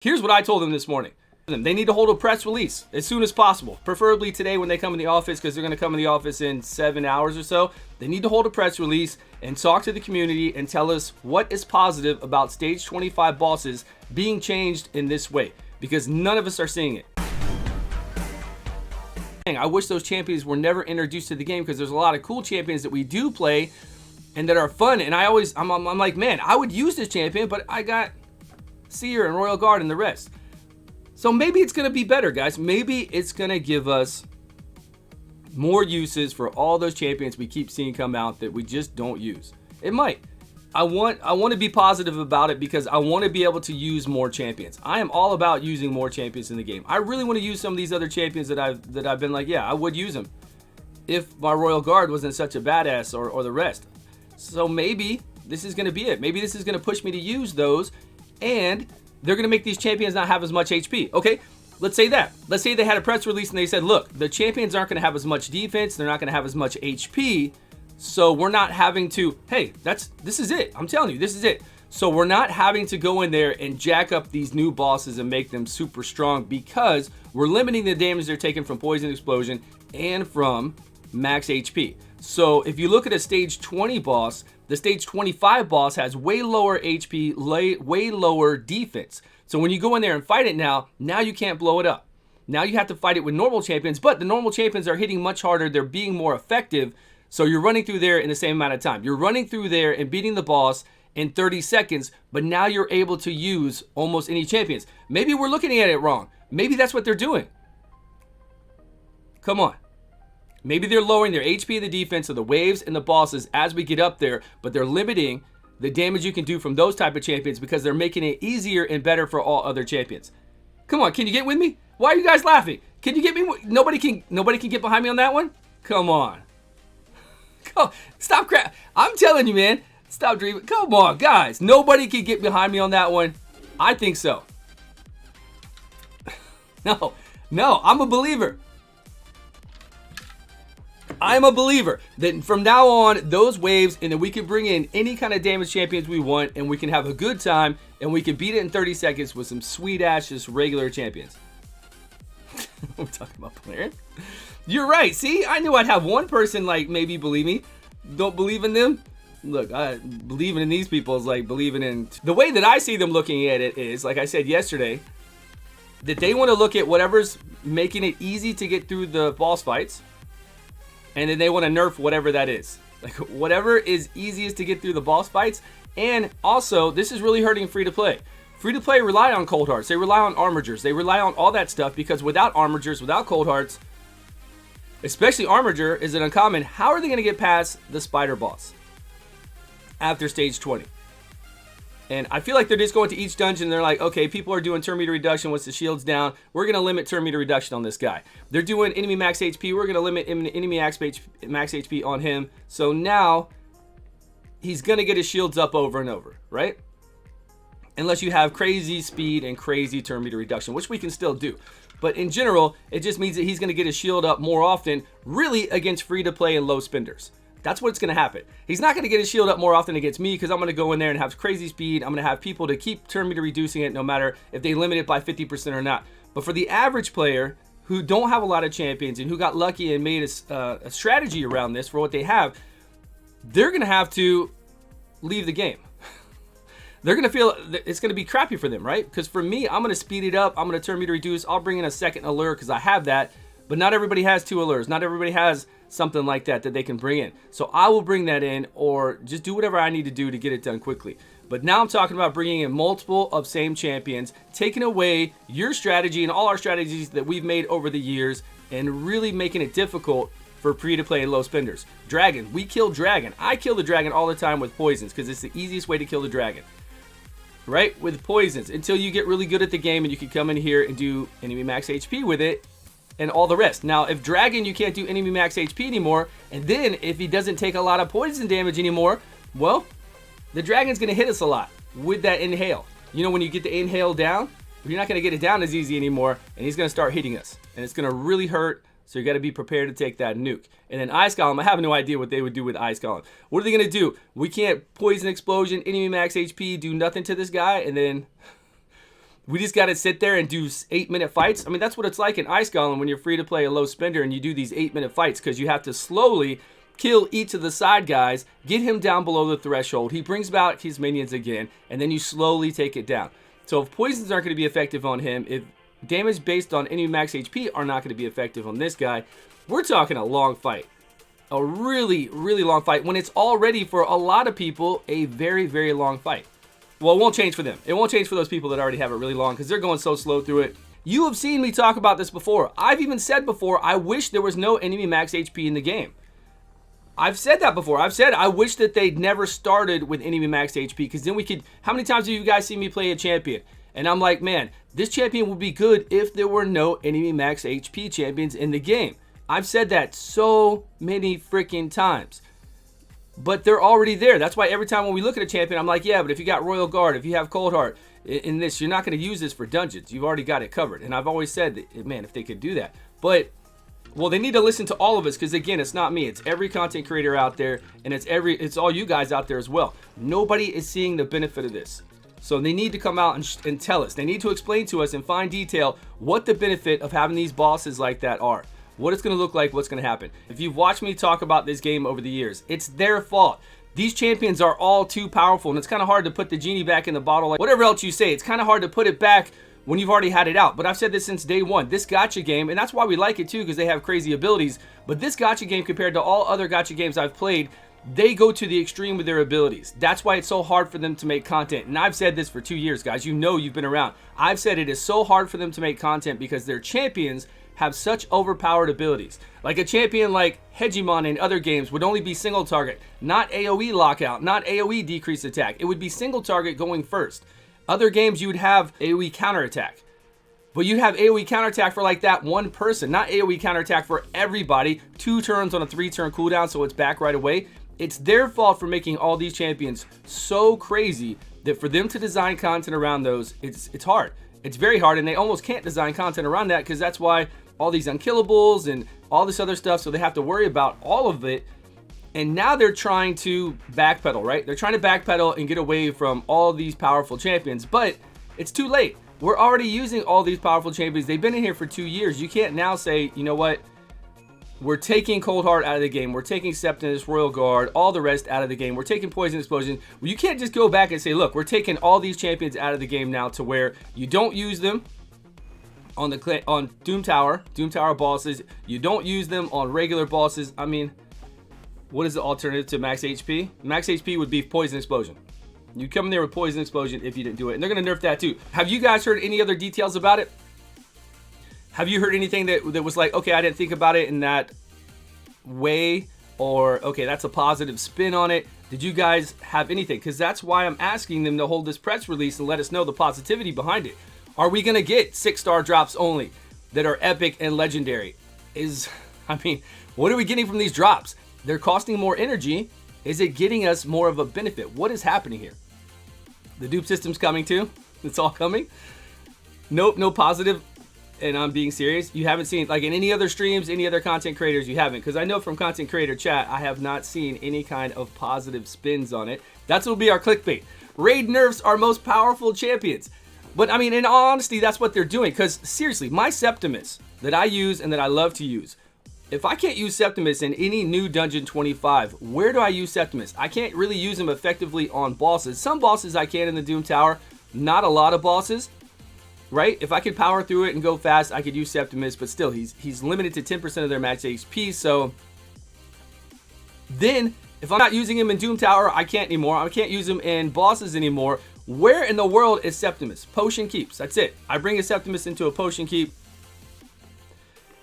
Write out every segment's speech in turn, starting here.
Here's what I told them this morning. They need to hold a press release as soon as possible, preferably today when they come in the office, because they're going to come in the office in 7 hours or so. They need to hold a press release and talk to the community and tell us what is positive about stage 25 bosses being changed in this way, because none of us are seeing it. I wish those champions were never introduced to the game, because there's a lot of cool champions that we do play and that are fun, and I'm like, man, I would use this champion, but I got Seer and Royal Guard and the rest. So maybe it's going to be better, guys. Maybe it's going to give us more uses for all those champions we keep seeing come out that we just don't use. It might. I want to be positive about it, because I want to be able to use more champions. I am all about using more champions in the game. I really want to use some of these other champions that I've been like, yeah, I would use them if my Royal Guard wasn't such a badass, or the rest. So maybe this is going to be it. Maybe this is going to push me to use those, and they're going to make these champions not have as much HP. Okay, let's say that. Let's say they had a press release and they said, look, the champions aren't going to have as much defense. They're not going to have as much HP. So we're not having to, hey, this is it. I'm telling you, this is it. So we're not having to go in there and jack up these new bosses and make them super strong, because we're limiting the damage they're taking from Poison Explosion and from max HP. So if you look at a stage 20 boss, the stage 25 boss has way lower HP, way lower defense. So when you go in there and fight it now you can't blow it up. Now you have to fight it with normal champions, but the normal champions are hitting much harder. They're being more effective. So you're running through there in the same amount of time. You're running through there and beating the boss in 30 seconds, but now you're able to use almost any champions. Maybe we're looking at it wrong. Maybe that's what they're doing. Come on. Maybe they're lowering their HP and the defense of the waves and the bosses as we get up there, but they're limiting the damage you can do from those type of champions, because they're making it easier and better for all other champions. Come on, can you get with me? Why are you guys laughing? Can you get me? Nobody can get behind me on that one? Come on. Stop crap. I'm telling you, man. Stop dreaming. Come on, guys. Nobody can get behind me on that one. I think so. No, I'm a believer. I'm a believer that from now on, those waves, and then we can bring in any kind of damage champions we want, and we can have a good time, and we can beat it in 30 seconds with some sweet ass, just regular champions. I'm talking about playing. You're right. See, I knew I'd have one person like maybe believe me. Don't believe in them. Look, believing in these people is like believing in... The way that I see them looking at it is, like I said yesterday, that they want to look at whatever's making it easy to get through the boss fights, and then they want to nerf whatever that is. Like whatever is easiest to get through the boss fights. And also, this is really hurting free-to-play. Free-to-play rely on cold hearts. They rely on armigers. They rely on all that stuff, because without armigers, without cold hearts, especially armiger is an uncommon, how are they going to get past the spider boss after stage 20? And I feel like they're just going to each dungeon and they're like, okay, people are doing turn meter reduction once the shield's down. We're going to limit turn meter reduction on this guy. They're doing enemy max HP. We're going to limit enemy max HP on him. So now he's going to get his shields up over and over, right? Unless you have crazy speed and crazy turn meter reduction, which we can still do. But in general, it just means that he's going to get his shield up more often, really against free-to-play and low spenders. That's what's going to happen. He's not going to get his shield up more often against me, because I'm going to go in there and have crazy speed. I'm going to have people to keep turn meter reducing it no matter if they limit it by 50% or not. But for the average player who don't have a lot of champions and who got lucky and made a strategy around this for what they have, they're going to have to leave the game. They're going to feel it's going to be crappy for them, right? Because for me, I'm going to speed it up. I'm going to turn meter reduce. I'll bring in a second allure because I have that. But not everybody has 2 allures. Not everybody has something like that they can bring in. So I will bring that in, or just do whatever I need to do to get it done quickly. But now I'm talking about bringing in multiple of same champions, taking away your strategy and all our strategies that we've made over the years, and really making it difficult for free-to-play and low spenders. Dragon. We kill dragon. I kill the dragon all the time with poisons, because it's the easiest way to kill the dragon. Right? With poisons, until you get really good at the game and you can come in here and do enemy max HP with it and all the rest. Now, if dragon, you can't do enemy max HP anymore, and then if he doesn't take a lot of poison damage anymore, well, the dragon's going to hit us a lot with that inhale. You know, when you get the inhale down, you're not going to get it down as easy anymore, and he's going to start hitting us, and it's going to really hurt. So you got to be prepared to take that nuke. And then Ice Golem, I have no idea what they would do with Ice Golem. What are they going to do? We can't Poison Explosion, enemy max HP, do nothing to this guy, and then We just got to sit there and do 8-minute fights. I mean, that's what it's like in Ice Golem when you're free to play a low spender and you do these 8-minute fights, because you have to slowly kill each of the side guys, get him down below the threshold. He brings back his minions again, and then you slowly take it down. So if poisons aren't going to be effective on him, if damage based on enemy max HP are not going to be effective on this guy, we're talking a long fight. A really, really long fight when it's already, for a lot of people, a very, very long fight. Well, it won't change for them. It won't change for those people that already have it really long, because they're going so slow through it. You have seen me talk about this before. I've even said before, I wish there was no enemy max HP in the game. I've said that before. I've said I wish that they'd never started with enemy max HP, because then we could... How many times have you guys seen me play a champion? And I'm like, man, this champion would be good if there were no enemy max HP champions in the game. I've said that so many freaking times. But they're already there. That's why every time when we look at a champion, I'm like, yeah, but if you got Royal Guard, if you have Cold Heart in this, you're not going to use this for dungeons. You've already got it covered. And I've always said that, man, if they could do that. But... well, they need to listen to all of us, because again, it's not me. It's every content creator out there, and it's all you guys out there as well. Nobody is seeing the benefit of this. So they need to come out and tell us. They need to explain to us in fine detail what the benefit of having these bosses like that are. What it's going to look like, what's going to happen. If you've watched me talk about this game over the years, it's their fault. These champions are all too powerful, and it's kind of hard to put the genie back in the bottle. Like whatever else you say, it's kind of hard to put it back when you've already had it out. But I've said this since day one. This gacha game, and that's why we like it too, because they have crazy abilities. But this gacha game, compared to all other gacha games I've played, they go to the extreme with their abilities. That's why it's so hard for them to make content. And I've said this for 2 years, guys. You know, you've been around. I've said it is so hard for them to make content because their champions have such overpowered abilities. Like a champion like Hegemon in other games would only be single target, not AoE lockout, not AoE decrease attack. It would be single target going first. Other games, you would have AoE counterattack. But you'd have AoE counterattack for like that one person, not AoE counterattack for everybody. 2 turns on a 3-turn cooldown, so it's back right away. It's their fault for making all these champions so crazy that for them to design content around those, it's hard. It's very hard, and they almost can't design content around that, because that's why all these unkillables and all this other stuff, so they have to worry about all of it. And now they're trying to backpedal, right? They're trying to backpedal and get away from all these powerful champions, but it's too late. We're already using all these powerful champions. They've been in here for 2 years. You can't now say, you know what? We're taking Cold Heart out of the game. We're taking Septimus, Royal Guard, all the rest out of the game. We're taking Poison Explosion. Well, you can't just go back and say, look, we're taking all these champions out of the game now, to where you don't use them on Doom Tower bosses. You don't use them on regular bosses. I mean, what is the alternative to max HP? Max HP would be Poison Explosion. You come in there with Poison Explosion if you didn't do it. And they're going to nerf that too. Have you guys heard any other details about it? Have you heard anything that was like, okay, I didn't think about it in that way, or okay, that's a positive spin on it? Did you guys have anything? Because that's why I'm asking them to hold this press release and let us know the positivity behind it. Are we going to get 6-star drops only that are epic and legendary? I mean, what are we getting from these drops? They're costing more energy. Is it getting us more of a benefit? What is happening here? The dupe system's coming too. It's all coming. Nope, no positive. And I'm being serious. You haven't seen, like in any other streams, any other content creators, you haven't. Because I know from content creator chat, I have not seen any kind of positive spins on it. That's what will be our clickbait. Raid nerfs our most powerful champions. But I mean, in all honesty, that's what they're doing. Because seriously, my Septimus that I use and that I love to use, if I can't use Septimus in any new Dungeon 25, where do I use Septimus? I can't really use him effectively on bosses. Some bosses I can in the Doom Tower, not a lot of bosses, right? If I could power through it and go fast, I could use Septimus, but still, he's limited to 10% of their max HP, so then, if I'm not using him in Doom Tower, I can't anymore. I can't use him in bosses anymore. Where in the world is Septimus? Potion keeps, that's it. I bring a Septimus into a potion keep,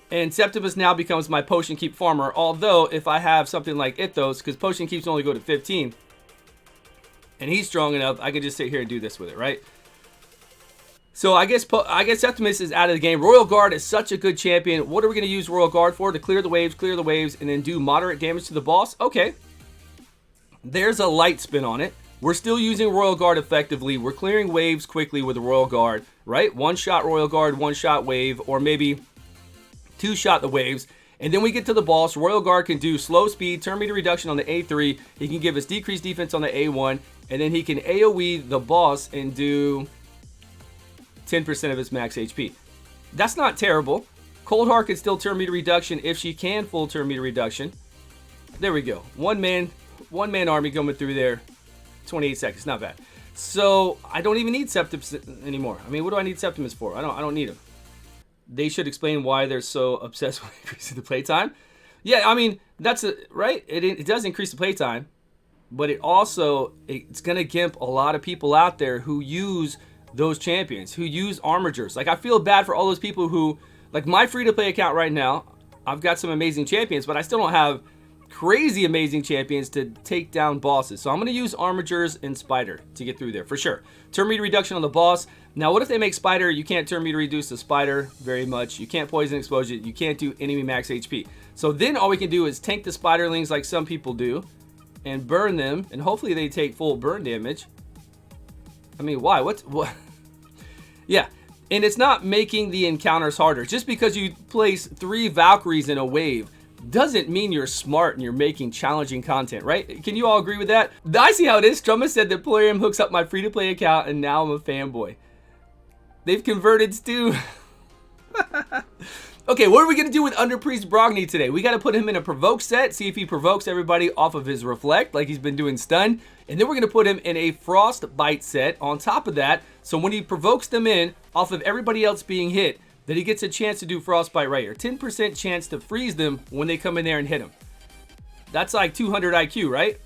and Septimus now becomes my potion keep farmer. Although, if I have something like Ithos, because potion keeps only go to 15, and he's strong enough, I can just sit here and do this with it, right? So I guess Septimus is out of the game. Royal Guard is such a good champion. What are we going to use Royal Guard for? To clear the waves, and then do moderate damage to the boss? Okay. There's a light spin on it. We're still using Royal Guard effectively. We're clearing waves quickly with the Royal Guard, right? 1-shot Royal Guard, 1-shot wave, or maybe 2-shot the waves. And then we get to the boss. Royal Guard can do slow speed, turn meter reduction on the A3. He can give us decreased defense on the A1. And then he can AoE the boss and do 10% of his max HP. That's not terrible. Cold Heart can still turn meter reduction if she can full turn meter reduction. There we go. One man army coming through there. 28 seconds, not bad. So I don't even need Septimus anymore. I mean, what do I need Septimus for? I don't need him. They should explain why they're so obsessed with increasing the playtime. Yeah, I mean, that's right. It does increase the playtime, but it's gonna gimp a lot of people out there who use those champions, who use armigers. Like, I feel bad for all those people who, like, my free-to-play account right now, I've got some amazing champions, but I still don't have crazy amazing champions to take down bosses. So I'm going to use armigers and spider to get through there for sure. Turn meter reduction on the boss. Now, what if they make spider? You can't turn meter reduce the spider very much. You can't poison explosion. You can't do enemy max HP. So then all we can do is tank the spiderlings like some people do and burn them, and hopefully they take full burn damage. I mean, why? What? Yeah. And it's not making the encounters harder. Just because you place 3 Valkyries in a wave doesn't mean you're smart and you're making challenging content, right? Can you all agree with that? I see how it is. Strumma said that Polarium hooks up my free-to-play account and now I'm a fanboy. They've converted Stu. Okay, what are we going to do with Underpriest Brogni today? We got to put him in a provoke set, see if he provokes everybody off of his reflect like he's been doing stun. And then we're going to put him in a frostbite set on top of that. So when he provokes them in off of everybody else being hit, then he gets a chance to do frostbite right here. 10% chance to freeze them when they come in there and hit him. That's like 200 IQ, right?